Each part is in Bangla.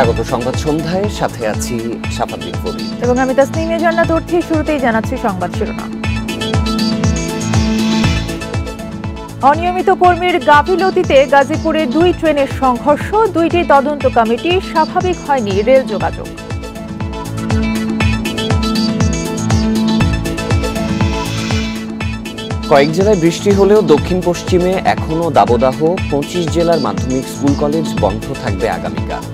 স্বাগত সংবাদ সন্ধ্যায়, সাথে আছি শাফাদ্দিন ফরিদ এবং আমি তাসনিমা জান্নাত। শুরুতেই জানাচ্ছি সংবাদ শিরোনাম। অনিয়মিত কর্মীর গাফিলতিতে গাজীপুরে 2 ট্রেনের সংঘর্ষ, 2টি তদন্ত কমিটি, স্বাভাবিক হয়নি রেল যোগাযোগ। কয়েক জেলায় বৃষ্টি হলেও দক্ষিণ পশ্চিমে এখনো দাবদাহ, 25 জেলার মাধ্যমিক স্কুল কলেজ বন্ধ থাকবে আগামীকাল।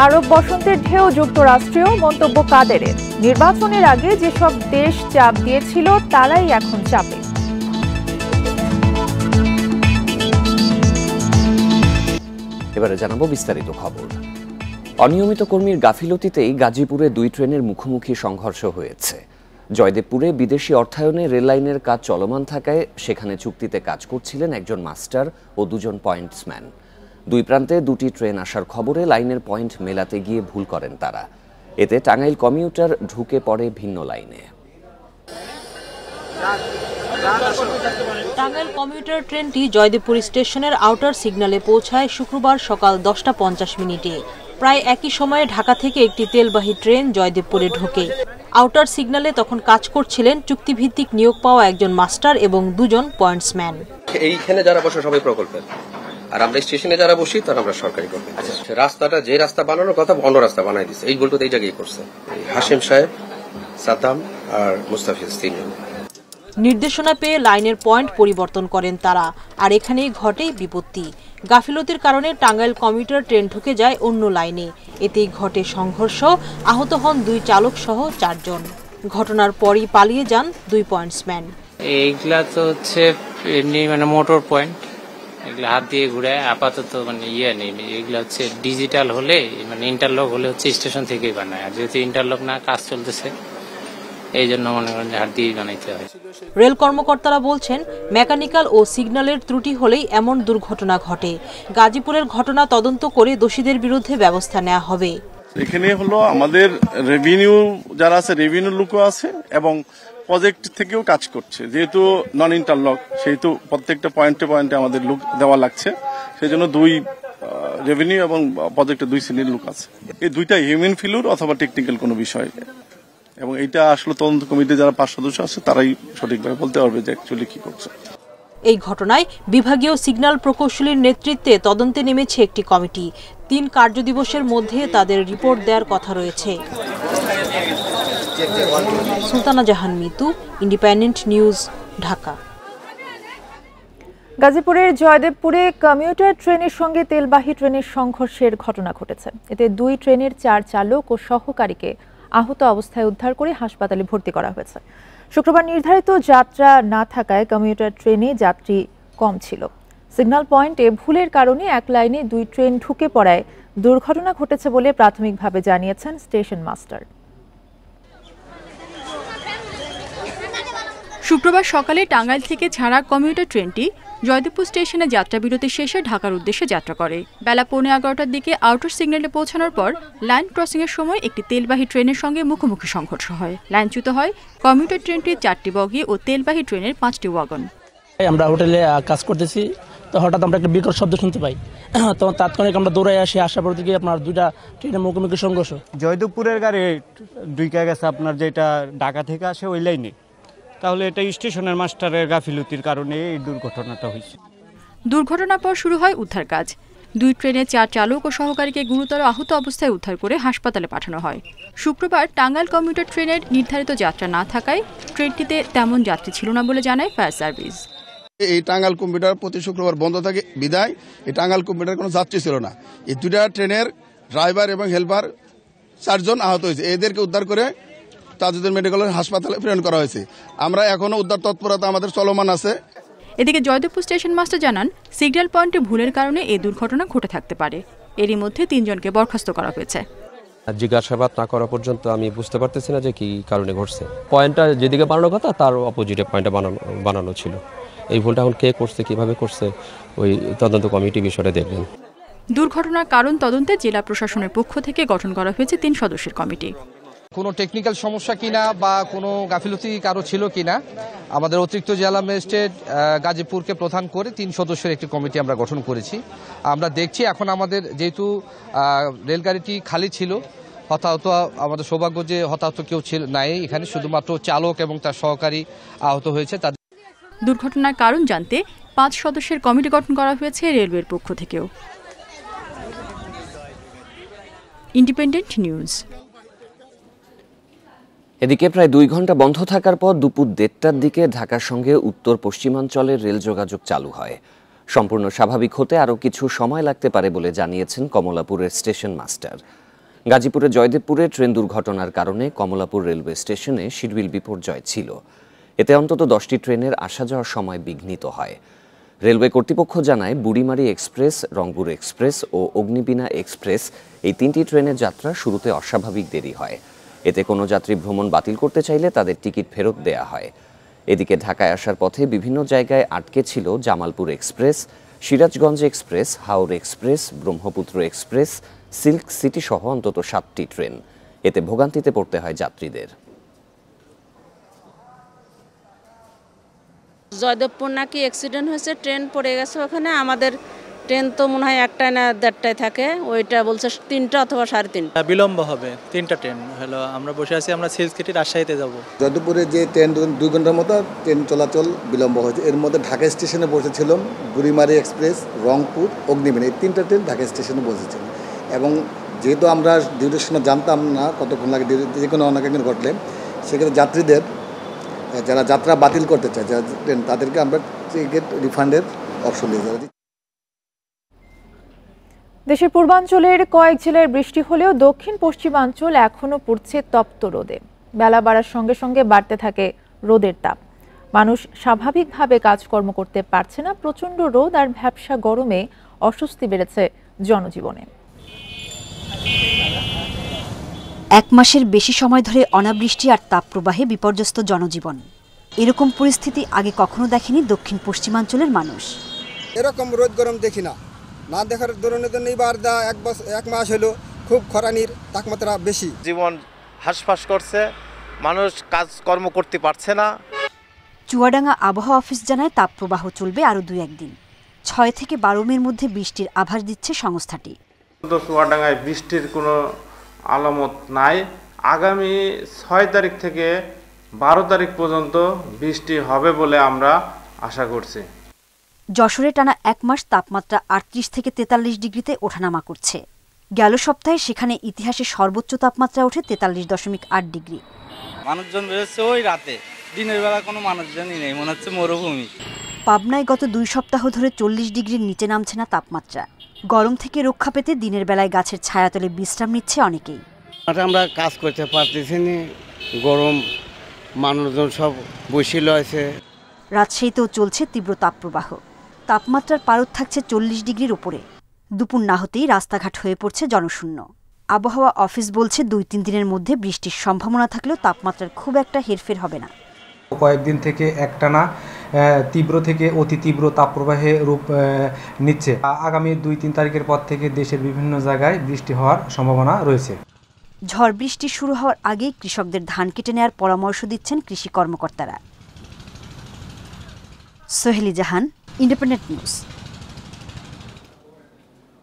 আরব বসন্তের ঢেউ যুক্তরাষ্ট্রেও, মন্তব্য কাদেরের। নির্বাচনের আগে যেসব দেশ চাপ দিয়েছিল তারাই এখন চাপে। এবারে জানাবো বিস্তারিত খবর। অনিয়মিত কর্মীর গাফিলতিতেই গাজীপুরে 2 ট্রেনের মুখোমুখি সংঘর্ষ হয়েছে। জয়দেবপুরে বিদেশি অর্থায়নে রেললাইনের কাজ চলমান থাকায় সেখানে চুক্তিতে কাজ করছিলেন একজন মাস্টার ও 2 জন পয়েন্টসম্যান। 2 প্রান্তে 2টি ট্রেন আসার খবরে লাইনের পয়েন্ট মেলাতে গিয়ে ভুল করেন তারা। এতে টাঙ্গাইল কমিউটার ঢুকে পড়ে ভিন্ন লাইনে। টাঙ্গাইল কমিউটার ট্রেনটি জয়দেবপুর স্টেশনের আউটার সিগন্যালে পৌঁছায় শুক্রবার সকাল 10টা 50 মিনিটে। প্রায় একই সময়ে ঢাকা থেকে একটি তেলবাহী ট্রেন জয়দেবপুরে ঢোকে। আউটার সিগন্যালে তখন কাজ করছিলেন চুক্তিভিত্তিক নিয়োগ পাওয়া একজন মাস্টার এবং 2 জন পয়েন্টসম্যান। এইখানে যারা বসে সবাই প্রকল্পের, আর আমরা স্টেশনে যারা বসি তারা আমরা সরকারি করবো। রাস্তাটা যে রাস্তা বানানোর কথা অন্য রাস্তা বানাই দিচ্ছে। এই বলতে এই জায়গায় করছে হাশেম সাহেব, সাদ্দাম আর মুস্তাফিজ 3 জন। নির্দেশনা পেয়ে লাইনের পয়েন্ট পরিবর্তন করেন তারা, আর এখানেই ঘটে বিপত্তি। গাফিলতির কারণে টাঙ্গাইল কমিউটার ট্রেন ঢুকে যায় অন্য লাইনে। এতেই ঘটে সংঘর্ষ, আহত হন 2 চালক সহ 4 জন। ঘটনার পরই পালিয়ে যান 2 পয়েন্টসম্যান। এইগুলা তো হচ্ছে মানে মোটর পয়েন্ট, এগুলো হাত দিয়ে ঘুরে আপাতত মানে নেই। এগুলো হচ্ছে ডিজিটাল হলে মানে ইন্টারলক হলে হচ্ছে স্টেশন থেকেই বানায়, আর যেহেতু ইন্টারলক না কাজ চলতেছে এই জন্য মনে করেন হাত দিয়ে বানাইতে হয়। রেল কর্মকর্তারা বলছেন মেকানিক্যাল ও সিগন্যালের ত্রুটি হলেই এমন দুর্ঘটনা ঘটে। গাজীপুরের ঘটনা তদন্ত করে দোষীদের বিরুদ্ধে ব্যবস্থা নেওয়া হবে। এখানে হলো আমাদের রেভিনিউ যারা আছে, রেভিনিউ লোকও আছে এবং প্রজেক্ট থেকেও কাজ করছে। যেহেতু নন ইন্টারলক, সেহেতু প্রত্যেকটা পয়েন্টে পয়েন্টে আমাদের লোক দেওয়া লাগছে। সেই জন্য 2 রেভিনিউ এবং প্রজেক্টে 2 শ্রেণীর লোক আছে। এই 2টা হিউম্যান ফিলুর অথবা টেকনিক্যাল কোনো বিষয়, এবং এটা আসলে তদন্ত কমিটি যারা 5 সদস্য আছে তারাই সঠিকভাবে বলতে পারবে যে অ্যাকচুয়ালি কি করছে। এই ঘটনায় বিভাগীয় সিগন্যাল প্রকৌশলীর নেতৃত্বে তদন্তে নেমেছে একটি কমিটি। 3 কার্যদিবসের মধ্যে তাদের রিপোর্ট দেওয়ার কথা রয়েছে। সুলতানা জাহান মিতু, ইন্ডিপেন্ডেন্ট নিউজ, ঢাকা। গাজীপুরের জয়দেবপুরে কমিউটার ট্রেনের সঙ্গে তেলবাহী ট্রেনের সংঘর্ষের ঘটনা ঘটেছে। এতে 2 ট্রেনের 4 চালক ও সহকারীকে আহত অবস্থায় উদ্ধার করে হাসপাতালে ভর্তি করা হয়েছে। শুক্রবার নির্ধারিত যাত্রা না থাকায় কমিউটার ট্রেনে যাত্রী কম ছিল। সিগন্যাল পয়েন্টে ভুলের কারণে এক লাইনে 2 ট্রেন ঢুকে পড়ায় দুর্ঘটনা ঘটেছে বলে প্রাথমিকভাবে জানিয়েছেন স্টেশন মাস্টার। শুক্রবার সকালে টাঙ্গাইল থেকে ছাড়া কমিউটার ট্রেনটি জয়দেবপুর স্টেশনে যাত্রা বিরতি শেষে ঢাকার উদ্দেশ্যে যাত্রা করে। বেলা 11:15টার দিকে আউটার সিগন্যালে পৌঁছানোর পর লাইন ক্রসিংয়ের সময় একটি তেলবাহী ট্রেনের সঙ্গে মুখোমুখি সংঘর্ষ হয়। লাইনচ্যুত হয় কমিউটার ট্রেনটির 4টি বগি ও তেলবাহী ট্রেনের 5টি ওয়াগন। আমরা হোটেলে কাজ করতেছি, তো হঠাৎ আমরা একটা বিকট শব্দ শুনতে পাই। তখন তাৎক্ষণিক আমরা দৌড়ে আসার পর থেকে আপনার 2টা ট্রেনের মুখোমুখি সংঘর্ষ। জয়দেবপুরের গাড়ি ঢুকে গেছে আপনার যেটা ঢাকা থেকে আসে ওই লাইনে, তাহলে এটা স্টেশনের মাস্টারের গাফিলতির কারণে এই দুর্ঘটনাটা হয়েছে। দুর্ঘটনার পর শুরু হয় উদ্ধার কাজ। 2 ট্রেনের 4 চালক ও সহকারীকে গুরুতর আহত অবস্থায় উদ্ধার করে হাসপাতালে পাঠানো হয়। শুক্রবার টাঙ্গাইল কমিউটার ট্রেনের নির্ধারিত যাত্রা না থাকায় ট্রেনটিতে তেমন যাত্রী ছিল না বলে জানায় ফায়ার সার্ভিস। এই টাঙ্গাইল কমিউটার প্রতি শুক্রবার বন্ধ থাকে বিদায় এই টাঙ্গাইল কমিউটার কোনো যাত্রী ছিল না। এই 2টা ট্রেনের ড্রাইভার এবং হেল্পার 4 জন আহত হয়েছে। এদেরকে উদ্ধার করে তাজউদ্দিন মেডিকেল হাসপাতালে প্রেরণ করা হয়েছে। আমরা এখনো উদ্ধার তৎপরতা আমাদের চলমান আছে। এদিকে জয়দেবপুর স্টেশন মাস্টার জানান, সিগন্যাল পয়েন্টে ভুলের কারণে এই দুর্ঘটনা ঘটে থাকতে পারে। এরই মধ্যে 3 জনকে বরখাস্ত করা হয়েছে। জিজ্ঞাসাবাদ না করা পর্যন্ত আমি বুঝতে পারতেছি না যে কি কারণে ঘটছে। পয়েন্টটা যেদিকে বানানোর কথা তার অপোজিটে পয়েন্টটা বানানো ছিল। এই ভুলটা এখন কে করছে, কিভাবে করছে, ওই তদন্ত কমিটি বিষয়টা দেখবেন। দুর্ঘটনার কারণ তদন্তে জেলা প্রশাসনের পক্ষ থেকে গঠন করা হয়েছে 3 সদস্যের কমিটি। কোনো টেকনিক্যাল সমস্যা কিনা বা কোনো গাফিলতি কারো ছিল কিনা আমাদের অতিরিক্ত জেলা ম্যাজিস্ট্রেট গাজীপুরকে প্রধান করে 3 সদস্যের একটি কমিটি আমরা গঠন করেছি। আমরা দেখছি এখন আমাদের যেহেতু রেলগাড়িটি খালি ছিল, হতাহত আমাদের সৌভাগ্য যে হতাহত কেউ ছিল নাই, এখানে শুধুমাত্র চালক এবং তার সহকারী আহত হয়েছে। দুর্ঘটনার কারণ জানতে 5 সদস্যের কমিটি গঠন করা হয়েছে রেলওয়ের পক্ষ থেকেও। Independent news. এদিকে প্রায় 2 ঘন্টা বন্ধ থাকার পর দুপুর 1:30টার দিকে ঢাকার সঙ্গে উত্তর পশ্চিমাঞ্চলের রেল যোগাযোগ চালু হয়। সম্পূর্ণ স্বাভাবিক হতে আরও কিছু সময় লাগতে পারে বলে জানিয়েছেন কমলাপুরের স্টেশন মাস্টার। গাজীপুরের জয়দেবপুরে ট্রেন দুর্ঘটনার কারণে কমলাপুর রেলওয়ে স্টেশনে শিরবিল বিপর্যয় ছিল। এতে অন্তত 10টি ট্রেনের আসা যাওয়ার সময় বিঘ্নিত হয়। রেলওয়ে কর্তৃপক্ষ জানায় বুড়িমারি এক্সপ্রেস, রংপুর এক্সপ্রেস ও অগ্নিবীণা এক্সপ্রেস এই 3টি ট্রেনের যাত্রা শুরুতে অস্বাভাবিক দেরি হয়। এতে কোনো যাত্রী ভ্রমণ বাতিল করতে চাইলে তাদের টিকিট ফেরত দেয়া হয়। এদিকে ঢাকায় আসার পথে বিভিন্ন জায়গায় আটকে ছিল Jamalpur express, Sirajganj express, Haor express, Brahmaputra express, silk city সহ অন্তত 7টি ট্রেন। এতে ভোগান্তিতে পড়তে হয় যাত্রীদের। জয়দেবপুর নাকি অ্যাক্সিডেন্ট হয়েছে, ট্রেন পড়ে গেছে ওখানে। আমাদের ট্রেন তো মনে হয় 1টায় না 1:30টায় থাকে, ওইটা বলছে 3টা অথবা 3:30। বিলম্ব হবে 3টা ট্রেন হলো। আমরা বসে আছি, আমরা সিলসিটি রাজশাহীতে যাব। জয়দেবপুরে যে ট্রেন 2 ঘন্টার মতো ট্রেন চলাচল বিলম্ব হয়েছে। এর মধ্যে ঢাকা স্টেশনে বসেছিলাম বুড়িমারি এক্সপ্রেস, রংপুর, অগ্নিবীণা, এই 3টা ট্রেন ঢাকা স্টেশনে বসেছিল। এবং যেহেতু আমরা ডিউরেশনে জানতাম না কতক্ষণ লাগে, যে কোনো অনাকাঙ্ক্ষিত ঘটলে সেক্ষেত্রে যাত্রীদের যারা যাত্রা বাতিল করতে চায় যারা ট্রেন, তাদেরকে আমরা টিকিট রিফান্ডের অপশন দিয়ে। দেশের পূর্বাঞ্চলের কয়েক জেলায় বৃষ্টি হলেও দক্ষিণ পশ্চিমাঞ্চল এখনো পড়ছে তপ্ত রোদে। বেলা বাড়ার সঙ্গে সঙ্গে বাড়তে থাকে রোদের তাপ। মানুষ স্বাভাবিকভাবে কাজকর্ম করতে পারছে না। প্রচণ্ড রোদ আর ভ্যাপসা গরমে অস্বস্তি বেড়েছে জনজীবনে। 1 মাসের বেশি সময় ধরে অনাবৃষ্টি আর তাপপ্রবাহে বিপর্যস্ত জনজীবন। এরকম পরিস্থিতি আগে কখনো দেখেনি দক্ষিণ পশ্চিমাঞ্চলের মানুষ। এরকম রোদ গরম দেখি না দেখার ধরনের এবার 1 মাস হলো খুব খরানির তাপমাত্রা বেশি। জীবন হাঁসফাঁস করছে, মানুষ কাজকর্ম করতে পারছে না। চুয়াডাঙ্গা আবহাওয়া অফিস জানায় তাপপ্রবাহ চলবে আরও 2-1 দিন। 6 থেকে 12 মের মধ্যে বৃষ্টির আভাস দিচ্ছে সংস্থাটি। চুয়াডাঙ্গায় বৃষ্টির কোনো আলামত নাই। আগামী 6 তারিখ থেকে 12 তারিখ পর্যন্ত বৃষ্টি হবে বলে আমরা আশা করছি। যশোরে টানা 1 মাস তাপমাত্রা 38 থেকে 43 ডিগ্রিতে ওঠানামা করছে। গেল সপ্তাহে সেখানে ইতিহাসে সর্বোচ্চ তাপমাত্রা ওঠে 43.8 ডিগ্রি। মানুষজন রয়েছে ওই রাতে, দিনের বেলা কোনো মানুষজনই নেই, মনে হচ্ছে মরুভূমি। পাবনায় গত 2 সপ্তাহ ধরে 40 ডিগ্রির নিচে নামছে না তাপমাত্রা। গরম থেকে রক্ষা পেতে দিনের বেলায় গাছের ছায়াতলে বিশ্রাম নিচ্ছে অনেকেই। আমরা কাজ করতে পারতেছি না, গরম, মানুষজন সব বসে রয়েছে। রাজশাহীতেও চলছে তীব্র তাপপ্রবাহ। তাপমাত্রার পারদ থাকছে 40 ডিগ্রির উপরে। দুপুর না হতেই রাস্তাঘাট হয়ে পড়ছে জনশূন্য। আবহাওয়া অফিস বলছে 2-3 দিনের মধ্যে বৃষ্টির সম্ভাবনা থাকলেও তাপমাত্রার খুব একটা হেরফের হবে না। কয়েকদিন থেকে একটানা তীব্র থেকে অতি তীব্র তাপপ্রবাহে রূপ নিচ্ছে। আগামী 2-3 তারিখের পর থেকে দেশের বিভিন্ন জায়গায় বৃষ্টি হওয়ার সম্ভাবনা রয়েছে। ঝড় বৃষ্টি শুরু হওয়ার আগেই কৃষকদের ধান কেটে নেওয়ার পরামর্শ দিচ্ছেন কৃষি কর্মকর্তারা। সোহেলি জাহান, ইন্ডিপেন্ডেন্ট নিউজ।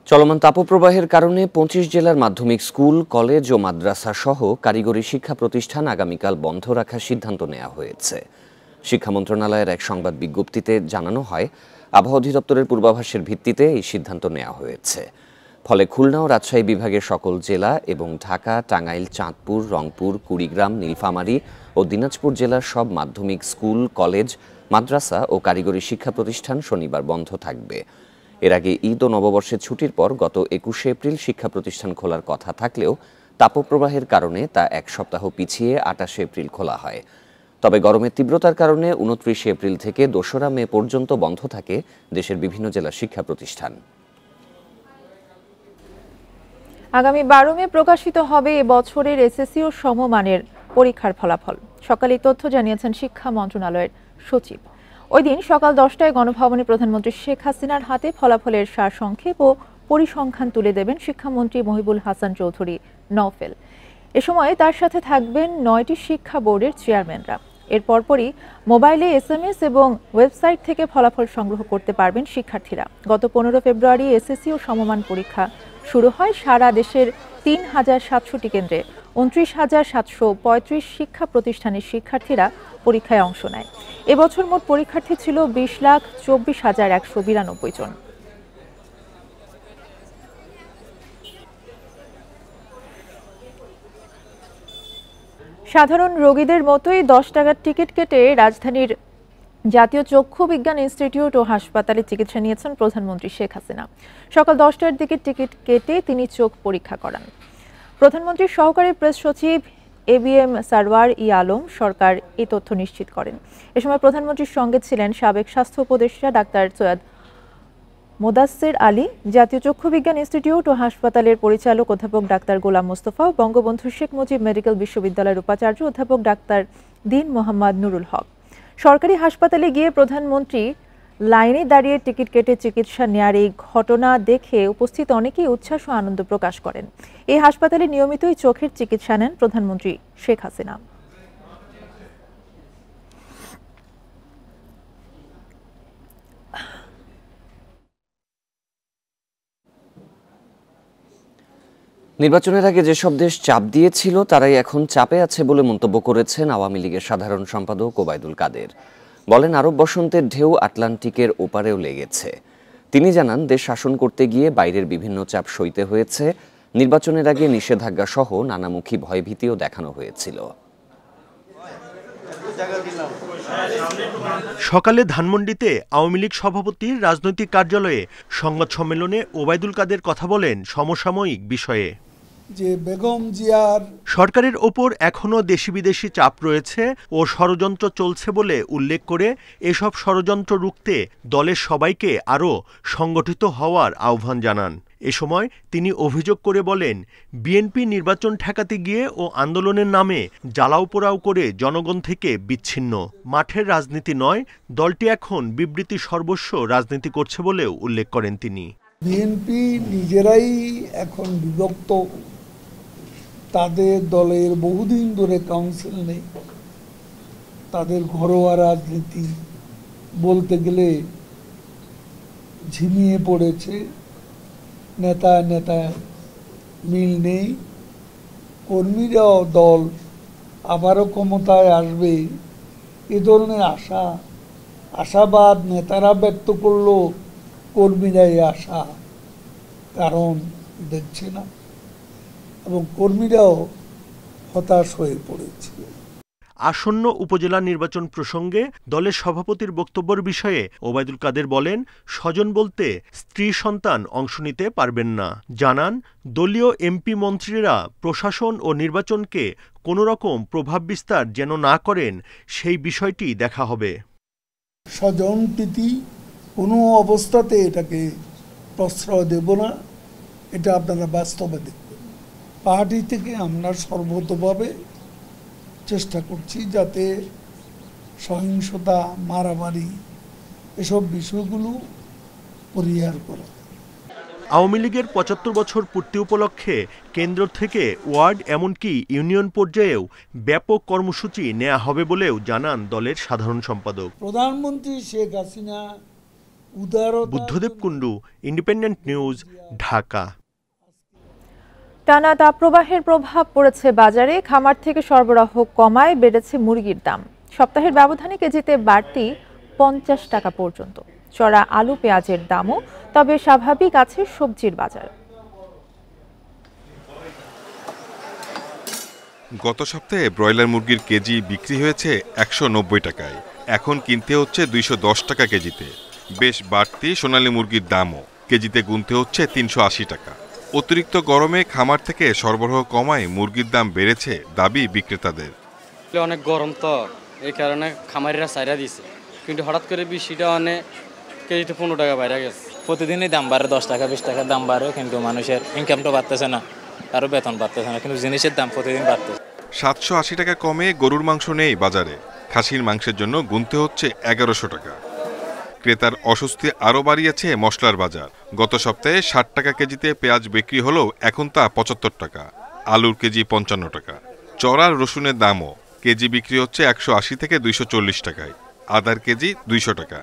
চলমান তাপপ্রবাহের কারণে 25 জেলার মাধ্যমিক স্কুল, কলেজ ও মাদ্রাসা সহ কারিগরি শিক্ষা প্রতিষ্ঠান আগামীকাল বন্ধ রাখার সিদ্ধান্ত নেওয়া হয়েছে। শিক্ষা মন্ত্রণালয়ের এক সংবাদ বিজ্ঞপ্তিতে জানানো হয়, আবহাওয়া অধিদপ্তরের পূর্বাভাসের ভিত্তিতে এই সিদ্ধান্ত নেওয়া হয়েছে। ফলে খুলনা ও রাজশাহী বিভাগের সকল জেলা এবং ঢাকা, টাঙ্গাইল, চাঁদপুর, রংপুর, কুড়িগ্রাম, নীলফামারী ও দিনাজপুর জেলার সব মাধ্যমিক স্কুল, কলেজ, মাদ্রাসা ও কারিগরি শিক্ষা প্রতিষ্ঠান শনিবার বন্ধ থাকবে। এর আগে ঈদ ও নববর্ষের ছুটির পর গত 21 এপ্রিল শিক্ষা প্রতিষ্ঠান খোলার কথা থাকলেও তাপপ্রবাহের কারণে তা 1 সপ্তাহ পিছিয়ে 28 এপ্রিল খোলা হয়। তবে গরমের তীব্রতার কারণে 29 এপ্রিল থেকে 2রা মে পর্যন্ত বন্ধ থাকে দেশের বিভিন্ন জেলার শিক্ষা প্রতিষ্ঠান। আগামী 12 মে প্রকাশিত হবে এবছরের এসএসসি ও সমমানের পরীক্ষার ফলাফল। সকালে তথ্য জানিয়েছেন শিক্ষা মন্ত্রণালয়ের সচিব। ওই দিন সকাল 10টায় গণভবনে প্রধানমন্ত্রী শেখ হাসিনার হাতে ফলাফলের সারসংক্ষেপ ও পরিসংখ্যান তুলে দেবেন শিক্ষামন্ত্রী মহিবুল হাসান চৌধুরী নওফেল। এ সময় তার সাথে থাকবেন 9টি শিক্ষা বোর্ডের চেয়ারম্যানরা। এর পরপরই মোবাইলে SMS এবং ওয়েবসাইট থেকে ফলাফল সংগ্রহ করতে পারবেন শিক্ষার্থীরা। গত 15 ফেব্রুয়ারি এসএসসি ও সমমান পরীক্ষা শুরু হয়। সারা দেশের 3,700টি কেন্দ্রে 29,735 শিক্ষা প্রতিষ্ঠানের শিক্ষার্থীরা পরীক্ষায় অংশ নেয়। এবছর মোট পরীক্ষার্থী ছিল 20,24,192 জন। সাধারণ রোগীদের মতোই 10 টাকার টিকিট কেটে রাজধানীর জাতীয় চক্ষু বিজ্ঞান ইনস্টিটিউট ও হাসপাতালে চিকিৎসা নিয়েছেন প্রধানমন্ত্রী শেখ হাসিনা। সকাল 10টার দিকে টিকিট কেটে তিনি চোখ পরীক্ষা করান। প্রধানমন্ত্রীর সহকারী প্রেস সচিব ABM সারওয়ার আলম সরকার এই তথ্য নিশ্চিত করেন। এ সময় প্রধানমন্ত্রীর সঙ্গে ছিলেন সাবেক স্বাস্থ্য উপদেষ্টা ডাক্তার সৈয়দ মোদাসসির আলী, জাতীয় চক্ষু বিজ্ঞান ইনস্টিটিউট ও হাসপাতালের পরিচালক অধ্যাপক ডাক্তার গোলাম মোস্তফা, বঙ্গবন্ধু শেখ মুজিব মেডিকেল বিশ্ববিদ্যালয়ের উপাচার্য অধ্যাপক ডাক্তার দীন মোহাম্মদ নুরুল হক। সরকারি হাসপাতালে গিয়ে প্রধানমন্ত্রী লাইনে দাঁড়িয়ে টিকিট কেটে চিকিৎসা নেয়ার এই ঘটনা দেখে উপস্থিত অনেকেই উচ্ছ্বাস ও আনন্দ প্রকাশ করেন। এই হাসপাতালে নিয়মিতই চোখের চিকিৎসা নেন প্রধানমন্ত্রী শেখ হাসিনা। নির্বাচনের আগে যেসব দেশ চাপ দিয়েছিল তারাই এখন চাপে আছে বলে মন্তব্য করেছেন আওয়ামী লীগের সাধারণ সম্পাদক ওবায়দুল কাদের। বলেন, আরব বসন্তের ঢেউ আটলান্টিকের ওপারেও লেগেছে। তিনি জানান, দেশ শাসন করতে গিয়ে বাইরের বিভিন্ন চাপ সইতে হয়েছে। নির্বাচনের আগে নিষেধাজ্ঞা সহ নানামুখী ভয়ভীতিও দেখানো হয়েছিল। সকালে ধানমন্ডিতে আওয়ামী লীগ সভাপতির রাজনৈতিক কার্যালয়ে সংবাদ সম্মেলনে ওবায়দুল কাদের কথা বলেন সমসাময়িক বিষয়ে। যে বেগম জিয়ার সরকারের ওপর এখনো দেশি বিদেশি চাপ রয়েছে ও ষড়যন্ত্র চলছে বলে উল্লেখ করে এসব ষড়যন্ত্র রুখতে দলের সবাইকে আরও সংগঠিত হওয়ার আহ্বান জানান। এ সময় তিনি অভিযোগ করে বলেন, বিএনপি নির্বাচন ঠেকাতে গিয়ে ও আন্দোলনের নামে জ্বালাও পোড়াও করে জনগণ থেকে বিচ্ছিন্ন। মাঠের রাজনীতি নয়, দলটি এখন বিবৃতি সর্বস্ব রাজনীতি করছে বলেও উল্লেখ করেন তিনি। বিএনপি নিজেরাই এখন বিভক্ত, তাদের দলের বহুদিন ধরে কাউন্সিল নেই, তাদের ঘরোয়া রাজনীতি বলতে গেলে ঝিমিয়ে পড়েছে, নেতা নেতা মিল নেই। কর্মীরাও দল আবারও ক্ষমতায় আসবে এ ধরনের আশাবাদ নেতারা ব্যক্ত করলো, কর্মীরাই আশা কারণ দেখছে না এবং কর্মীরাও হতাশ হয়ে পড়েছে। আসন্ন উপজেলা নির্বাচন প্রসঙ্গে দলের সভাপতির বক্তব্যের বিষয়ে ওবায়দুল কাদের বলেন, স্বজন বলতে স্ত্রী সন্তান অংশ নিতে পারবেন না। জানান, দলীয় এমপি মন্ত্রীরা প্রশাসন ও নির্বাচনকে কোনো রকম প্রভাব বিস্তার যেন না করেন সেই বিষয়টি দেখা হবে। স্বজন প্রীতি কোনো অবস্থাতে এটাকে প্রশ্রয় দেব না, এটা আপনারা বাস্তবে দেখবেন। পার্টি থেকে আমরা সর্বতভাবে চেষ্টা করছি যাতে সহিংসতা, মারামারি এসব বিষয়গুলো পরিহার করা। আওয়ামী লীগের ৭৫ বছর পূর্তি উপলক্ষে কেন্দ্র থেকে ওয়ার্ড এমনকি ইউনিয়ন পর্যায়েও ব্যাপক কর্মসূচি নেওয়া হবে বলেও জানান দলের সাধারণ সম্পাদক। প্রধানমন্ত্রী শেখ হাসিনা বুদ্ধদেব কুণ্ডু, ইন্ডিপেন্ডেন্ট নিউজ, ঢাকা। টানা তাপপ্রবাহের প্রভাব পড়েছে বাজারে। খামার থেকে সরবরাহ কমায় বেড়েছে মুরগির দাম। সপ্তাহের ব্যবধানে কেজিতে বাড়তি 50 টাকা পর্যন্ত। চড়া আলু পেঁয়াজের দামও তবে স্বাভাবিক আছে সবজির বাজার। গত সপ্তাহে ব্রয়লার মুরগির কেজি বিক্রি হয়েছে 190 টাকায়, এখন কিনতে হচ্ছে 210 টাকা কেজিতে। বেশ বাড়তি সোনালী মুরগির দামও, কেজিতে গুনতে হচ্ছে 380 টাকা। অতিরিক্ত গরমে খামার থেকে সরবরাহ কমায় মুরগির দাম বেড়েছে দাবি বিক্রেতাদের। অনেক গরম তো এই কারণে খামারিরা ছাইরা দিছে, কিন্তু হঠাৎ করে বৃষ্টিটা অনেক কেজিতে 15 টাকা বাইরে গেছে। প্রতিদিনই দাম বাড়ে, 10 টাকা 20 টাকার দাম বাড়ে, কিন্তু মানুষের ইনকামটা বাড়তেছে না, কারো বেতন বাড়তেছে না, কিন্তু জিনিসের দাম প্রতিদিন বাড়তেছে। 780 টাকা কমে গরুর মাংস নেই বাজারে, খাসির মাংসের জন্য গুনতে হচ্ছে 1100 টাকা। ক্রেতার অস্বস্তি আরও বাড়িয়েছে মশলার বাজার। গত সপ্তাহে 60 টাকা কেজিতে পেঁয়াজ বিক্রি হলেও এখন তা 75 টাকা। আলুর কেজি 55 টাকা। চড়া রসুনের দামও কেজি বিক্রি হচ্ছে 180 থেকে 240 টাকায়, আদার কেজি 200 টাকা।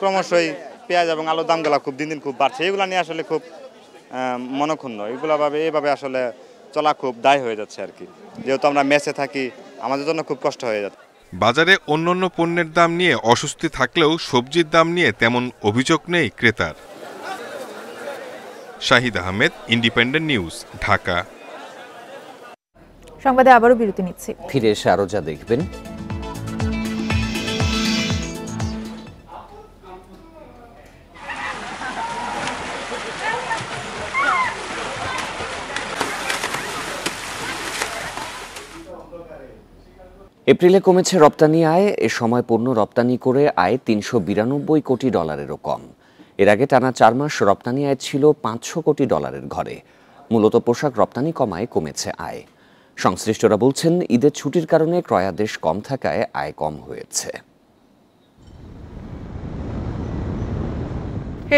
ক্রমশই পেঁয়াজ এবং আলুর দামগুলো খুব দিন দিন খুব বাড়ছে, এগুলো নিয়ে আসলে খুব মনক্ষুণ্ণ। এইভাবে আসলে চলা খুব দায় হয়ে যাচ্ছে আর কি, যেহেতু আমরা মেসে থাকি, আমাদের জন্য খুব কষ্ট হয়ে যাচ্ছে। বাজারে অন্যান্য পণ্যের দাম নিয়ে অস্বস্তি থাকলেও সবজির দাম নিয়ে তেমন অভিযোগ নেই ক্রেতার। Shahid Ahmed, independent news, Dhaka. সংবাদে আবারও বিরতি নিচ্ছি, ফিরে এসে আরো যা দেখবেন। এপ্রিলে কমেছে রপ্তানি আয়। এ সময় পণ্য রপ্তানি করে আয় $392 কোটি কম। এর আগে টানা 4 মাস রপ্তানি আয় ছিল $500 কোটি ঘরে। মূলত পোশাক রপ্তানি কমায় কমেছে আয়। সংশ্লিষ্টরা বলছেন, ঈদের ছুটির কারণে ক্রয়াদেশ কম থাকায় আয় কম হয়েছে।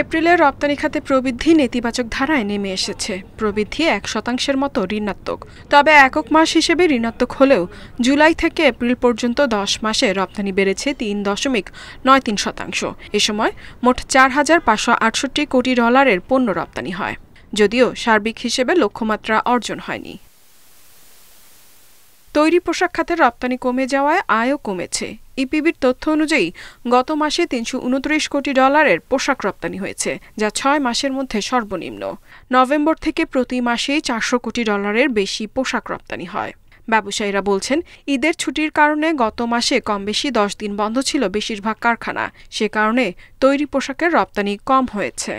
এপ্রিলে রপ্তানি খাতে প্রবৃদ্ধি নেতিবাচক ধারায় নেমে এসেছে। প্রবৃদ্ধি 1% মতো ঋণাত্মক। তবে একক মাস হিসেবে ঋণাত্মক হলেও জুলাই থেকে এপ্রিল পর্যন্ত 10 মাসে রপ্তানি বেড়েছে 3.93%। এ সময় মোট $4,568 কোটি পণ্য রপ্তানি হয়, যদিও সার্বিক হিসেবে লক্ষ্যমাত্রা অর্জন হয়নি। তৈরি পোশাক খাতের রপ্তানি কমে যাওয়ায় আয়ও কমেছে। ইপিবির তথ্য অনুযায়ী গত মাসে $329 কোটি পোশাক রপ্তানি হয়েছে, যা 6 মাসের মধ্যে সর্বনিম্ন। নভেম্বর থেকে প্রতি মাসেই $400 কোটি বেশি পোশাক রপ্তানি হয়। ব্যবসায়ীরা বলছেন, ঈদের ছুটির কারণে গত মাসে কম বেশি 10 দিন বন্ধ ছিল বেশিরভাগ কারখানা। সে কারণে তৈরি পোশাকের রপ্তানি কম হয়েছে।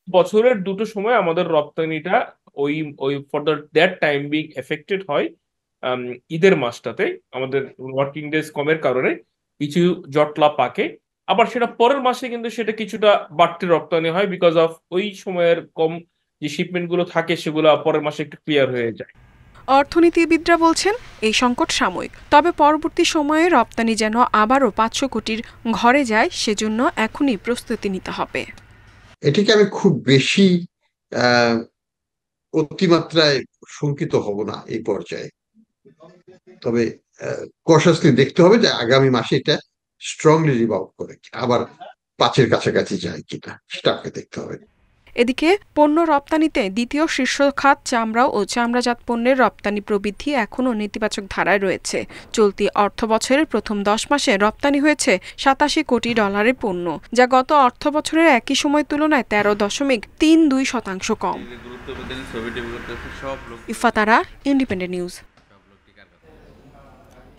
বছরের দুটো সময় আমাদের রপ্তানিটা ওই for that time being affected হয়। ঈদের মাসটাতে আমাদের ওয়ার্কিং ডেজ কমের কারণে কিছু জটলা পাকে, আবার সেটা পরের মাসে কিন্তু সেটা কিছুটা বাড়তি রপ্তানি হয়, বিকজ অফ ওই সময়ের কম যে শিপমেন্ট গুলো থাকে সেগুলো পরের মাসে একটু ক্লিয়ার হয়ে যায়। অর্থনীতিবিদরা বলছেন, এই সংকট সাময়িক, তবে পরবর্তী সময়ে রপ্তানি যেন আবারও 500 কোটির ঘরে যায় সেজন্য এখনই প্রস্তুতি নিতে হবে। এটিকে আমি খুব বেশি অতিমাত্রায় শঙ্কিত হব না এই পর্যায়ে, তবে কশাসলি দেখতে হবে যে আগামী মাসে এটা স্ট্রংলি রিবাউন্ড করে আবার 5-এর কাছাকাছি যায় কিনা, সেটা আপনাকে দেখতে হবে। এদিকে পণ্য রপ্তানিতে দ্বিতীয় শীর্ষ খাত চামড়া ও চামড়াজাত পণ্যের রপ্তানি প্রবৃদ্ধি এখনও নেতিবাচক ধারায় রয়েছে। চলতি অর্থবছরের প্রথম 10 মাসে রপ্তানি হয়েছে $87 কোটি পণ্য, যা গত অর্থবছরের একই সময় তুলনায় 13.32% কম। ইফাতারা, ইন্ডিপেন্ডেন্ট নিউজ।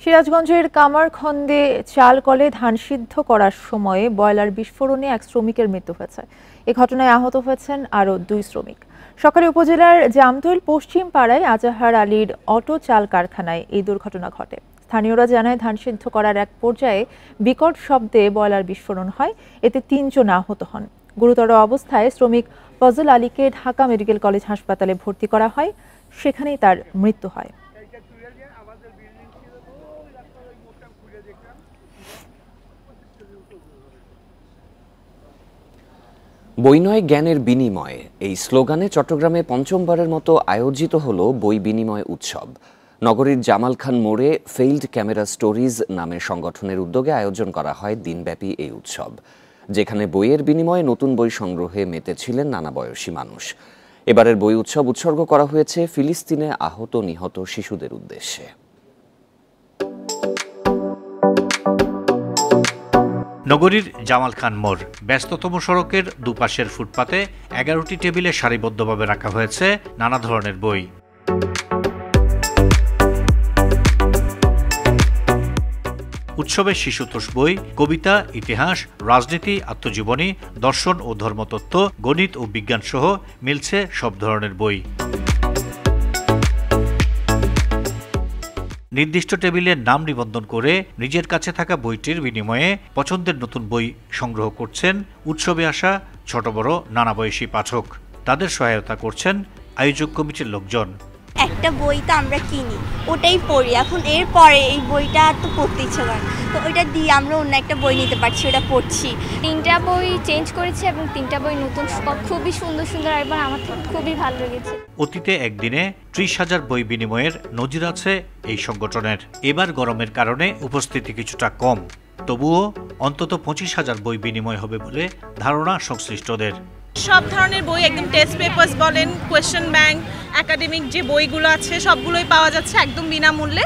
সিরাজগঞ্জের কামারখন্দে চাল কলে ধান সিদ্ধ করার সময়ে বয়লার বিস্ফোরণে এক শ্রমিকের মৃত্যু হয়েছে। এ ঘটনায় আহত হয়েছেন আরও 2 শ্রমিক। সকালে উপজেলার জামতৈল পশ্চিম পাড়ায় আজাহার আলীর অটো চাল কারখানায় এই দুর্ঘটনা ঘটে। স্থানীয়রা জানায়, ধান সিদ্ধ করার এক পর্যায়ে বিকট শব্দে বয়লার বিস্ফোরণ হয়। এতে 3 জন আহত হন। গুরুতর অবস্থায় শ্রমিক ফজল আলীকে ঢাকা মেডিকেল কলেজ হাসপাতালে ভর্তি করা হয়, সেখানেই তার মৃত্যু হয়। বই নয় জ্ঞানের বিনিময়, এই স্লোগানে চট্টগ্রামে পঞ্চমবারের মতো আয়োজিত হল বই বিনিময় উৎসব। নগরীর জামাল খান মোড়ে ফেইল্ড ক্যামেরা স্টোরিজ নামের সংগঠনের উদ্যোগে আয়োজন করা হয় দিনব্যাপী এই উৎসব, যেখানে বইয়ের বিনিময়ে নতুন বই সংগ্রহে মেতেছিলেন নানা বয়সী মানুষ। এবারের বই উৎসব উৎসর্গ করা হয়েছে ফিলিস্তিনে আহত নিহত শিশুদের উদ্দেশ্যে। নগরীর জামাল খান মোড় ব্যস্ততম সড়কের দুপাশের ফুটপাতে 11টি টেবিলে সারিবদ্ধভাবে রাখা হয়েছে নানা ধরনের বই। উৎসবে শিশুতোষ বই, কবিতা, ইতিহাস, রাজনীতি, আত্মজীবনী, দর্শন ও ধর্মতত্ত্ব, গণিত ও বিজ্ঞান সহ মিলছে সব ধরনের বই। নির্দিষ্ট টেবিলে নাম নিবন্ধন করে নিজের কাছে থাকা বইটির বিনিময়ে পছন্দের নতুন বই সংগ্রহ করছেন উৎসবে আসা ছোট বড় নানা বয়সী পাঠক। তাদের সহায়তা করছেন আয়োজক কমিটির লোকজন। একটা বই তো আমরা কিনি, ওটাই পড়ি। এখন এরপরে এই বইটা তো পড়তে ইচ্ছে করে, তো ওইটা দিয়ে আমরা অন্য একটা বই নিতে পারছি, ওটা পড়ছি। 3টা বই চেঞ্জ করেছি এবং 3টা বই নতুন, খুবই সুন্দর সুন্দর, এবং আমার খুবই ভালো লেগেছে। অতীতে একদিনে 30,000 বই বিনিময়ের নজির আছে এই সংগঠনের। এবার গরমের কারণে উপস্থিতি কিছুটা কম, তবুও অন্তত 25,000 বই বিনিময় হবে বলে ধারণা সংশ্লিষ্টদের। সব ধরনের বই, একদম টেস্ট পেপারস বলেন, কোয়েশ্চেন ব্যাংক, একাডেমিক যে বইগুলো আছে সবগুলোই পাওয়া যাচ্ছে একদম বিনামূল্যে।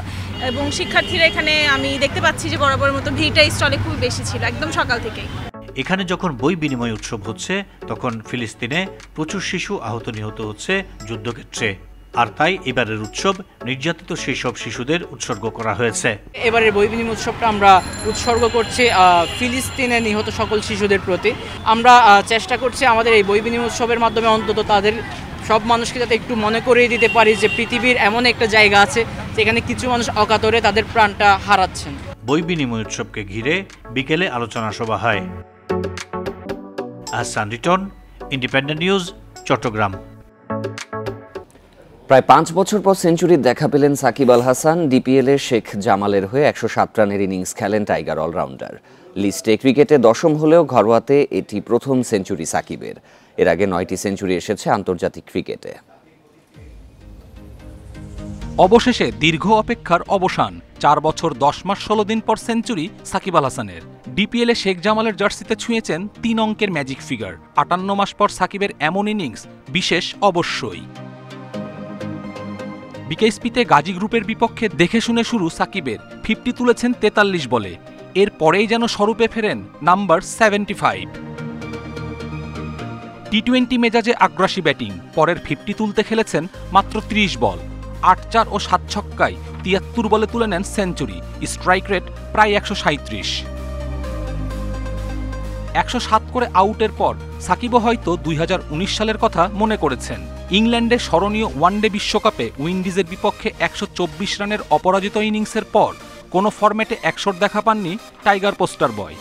এবং শিক্ষার্থীরা এখানে আমি দেখতে পাচ্ছি যে বরাবরের মতো ভিড়টা স্টলে খুব বেশি ছিল একদম সকাল থেকেই। এখানে যখন বই বিনিময় উৎসব হচ্ছে তখন ফিলিস্তিনে প্রচুর শিশু আহত নিহত হচ্ছে যুদ্ধক্ষেত্রে, আর তাই এবারের উৎসব নির্যাতিত সেই সব শিশুদের উৎসর্গ করা হয়েছে। এবারের বই বিনিময় উৎসবটা আমরা উৎসর্গ করছি ফিলিস্তিনে নিহত সকল শিশুদের প্রতি। আমরা চেষ্টা করছি আমাদের এই বই বিনিময় উৎসবের মাধ্যমে অন্তত তাদের সব মানুষকে যাতে একটু মনে করিয়ে দিতে পারি যে পৃথিবীর এমন একটা জায়গা আছে যেখানে কিছু মানুষ অকাতরে তাদের প্রাণটা হারাচ্ছেন। বই বিনিময় উৎসবকে ঘিরে বিকেলে আলোচনা সভা হয়। Ahsan Riton, Independent News, Chittagong. প্রায় 5 বছর পর সেঞ্চুরির দেখা পেলেন সাকিব আল হাসান। ডিপিএলে শেখ জামালের হয়ে 107 রানের ইনিংস খেলেন টাইগার অলরাউন্ডার। লিস্টে ক্রিকেটে 10ম হলেও ঘরোয়াতে এটি প্রথম সেঞ্চুরি সাকিবের। এর আগে 9টি সেঞ্চুরি এসেছে আন্তর্জাতিক ক্রিকেটে। অবশেষে দীর্ঘ অপেক্ষার অবসান। 4 বছর 10 মাস 16 দিন পর সেঞ্চুরি সাকিব আল হাসানের। ডিপিএলে শেখ জামালের জার্সিতে ছুঁয়েছেন 3 অঙ্কের ম্যাজিক ফিগার। 58 মাস পর সাকিবের এমন ইনিংস বিশেষ অবশ্যই। বিকেএসপিতে গাজী গ্রুপের বিপক্ষে দেখে শুনে শুরু সাকিবের। 50 তুলেছেন 43 বলে। এর পরেই যেন স্বরূপে ফেরেন নাম্বার 75। টি-20 মেজাজে আগ্রাসী ব্যাটিং, পরের 50 তুলতে খেলেছেন মাত্র 30 বল। 8-4 ও 7 ছক্কায় 73 বলে তুলে নেন সেঞ্চুরি। স্ট্রাইক রেট প্রায় 137। 107 করে আউটের পর সাকিবও হয়তো 2019 সালের কথা মনে করেছেন। ইংল্যান্ডে স্মরণীয় ওয়ানডে বিশ্বকাপে উইন্ডিজের বিপক্ষে 124 রানের অপরাজিত ইনিংসের পর কোনো ফরম্যাটে 100 দেখা পাননি টাইগার পোস্টার বয়।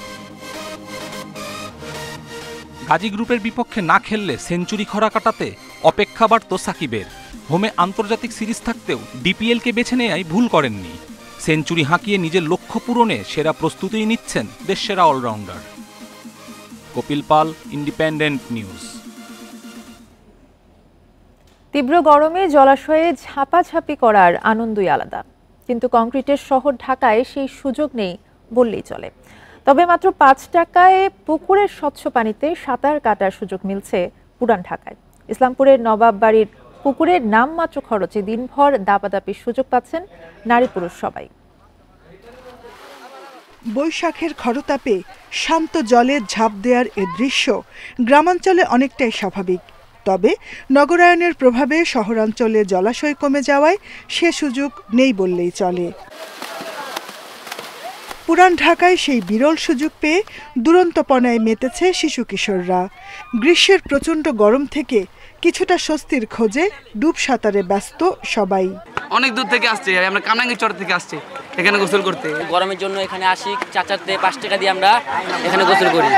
গাজী গ্রুপের বিপক্ষে না খেললে সেঞ্চুরি খরা কাটাতে অপেক্ষা বাড়ত সাকিবের। হোমে আন্তর্জাতিক সিরিজ থাকতেও ডিপিএলকে বেছে নেয়াই ভুল করেননি। সেঞ্চুরি হাঁকিয়ে নিজের লক্ষ্য পূরণে সেরা প্রস্তুতি নিচ্ছেন দেশসেরা অলরাউন্ডার। কপিল পাল, ইন্ডিপেন্ডেন্ট নিউজ। তীব্র গরমে জলাশয়ে ঝাপাঝাপি করার আনন্দই আলাদা, কিন্তু কংক্রিটের শহর ঢাকায় সেই সুযোগ নেই বললেই চলে। তবে মাত্র 5 টাকায় পুকুরের স্বচ্ছ পানিতে সাঁতার কাটার সুযোগ মিলছে পুরান ঢাকায়। ইসলামপুরের নবাব বাড়ির পুকুরের নামমাত্র খরচে দিনভর দাপাদাপির সুযোগ পাচ্ছেন নারী পুরুষ সবাই। বৈশাখের খরতাপে শান্ত জলে ঝাঁপ দেওয়ার এ দৃশ্য গ্রামাঞ্চলে অনেকটাই স্বাভাবিক। তবে নগরায়নের প্রভাবে শহরাঞ্চলে জলাশয় কমে যাওয়ায় সে সুযোগ নেই বললেই চলে। পুরান ঢাকায় সেই বিরল সুযোগ পেয়ে দুরন্তপনায় মেতেছে শিশু কিশোররা। গ্রীষ্মের প্রচণ্ড গরম থেকে কিছুটা স্বস্তির খোঁজে ডুব সাঁতারে ব্যস্ত সবাই। অনেক দূর থেকে আসছে, আমরা কামরাঙ্গীরচর থেকে আসছি এখানে গোসল করতে। গরমের জন্য এখানে আসি, 4 টাকা দিয়ে আমরা এখানে গোসল করি।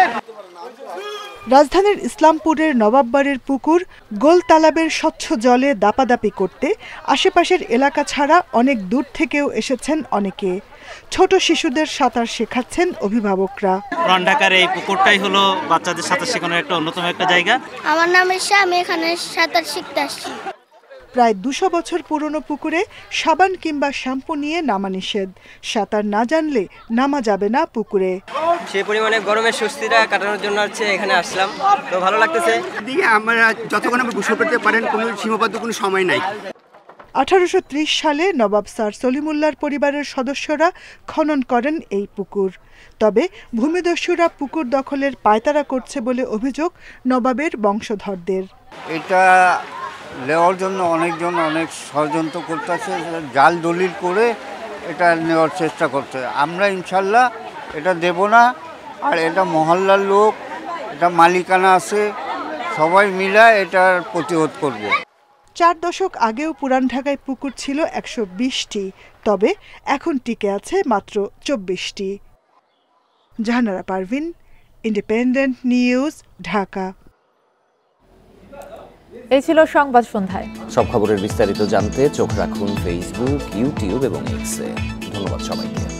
রাজধানীর ইসলামপুরের নবাববাড়ির পুকুর গোল তালাবের স্বচ্ছ জলে দাপাদাপি করতে আশেপাশের এলাকা ছাড়া অনেক দূর থেকেও এসেছেন অনেকে। ছোট শিশুদের সাঁতার শেখাচ্ছেন অভিভাবকরা। পুরান ঢাকার এই পুকুরটাই হলো বাচ্চাদের সাঁতার শেখানোর একটা অন্যতম একটা জায়গা। আমার নাম ঈশা, আমি এখানে সাঁতার শিখতে আসছি। প্রায় 200 বছর পুরনো পুকুরে সাবান কিংবা শ্যাম্পু নিয়ে নামা নিষেধ। সাঁতার না জানলে নামা যাবে না পুকুরে। সেই পরিমাণে গরমের স্বস্তিটা কাটানোর জন্য হচ্ছে এখানে আসলাম, তো ভালো লাগতেছে। আমরা যতক্ষণ আমরা গোসল করতে পারেন, কোনো সীমাবদ্ধ কোনো সময় নাই। 1830 সালে নবাব স্যার সলিমুল্লাহর পরিবারের সদস্যরা খনন করেন এই পুকুর। তবে ভূমিদস্যুরা পুকুর দখলের পায়তারা করছে বলে অভিযোগ নবাবের বংশধরদের। এটা নেওয়ার জন্য অনেকজন অনেক ষড়যন্ত্র করতেছে, জাল দলিল করে এটা নেওয়ার চেষ্টা করছে। আমরা ইনশাল্লাহ এটা দেব না। আর এটা মহল্লার লোক, এটা মালিকানা আছে, সবাই মিলে এটার প্রতিরোধ করব। 4 দশক আগেও পুরান ঢাকায় পুকুর ছিল 120টি, তবে এখন টিকে আছে মাত্র 24টি। Jahanara Parvin, independent news, Dhaka. এই ছিল সংবাদ সন্ধ্যায়। সব খবরের বিস্তারিত জানতে চোখ রাখুন ফেসবুক, ইউটিউব এবং এক্সে। ধন্যবাদ সবাইকে।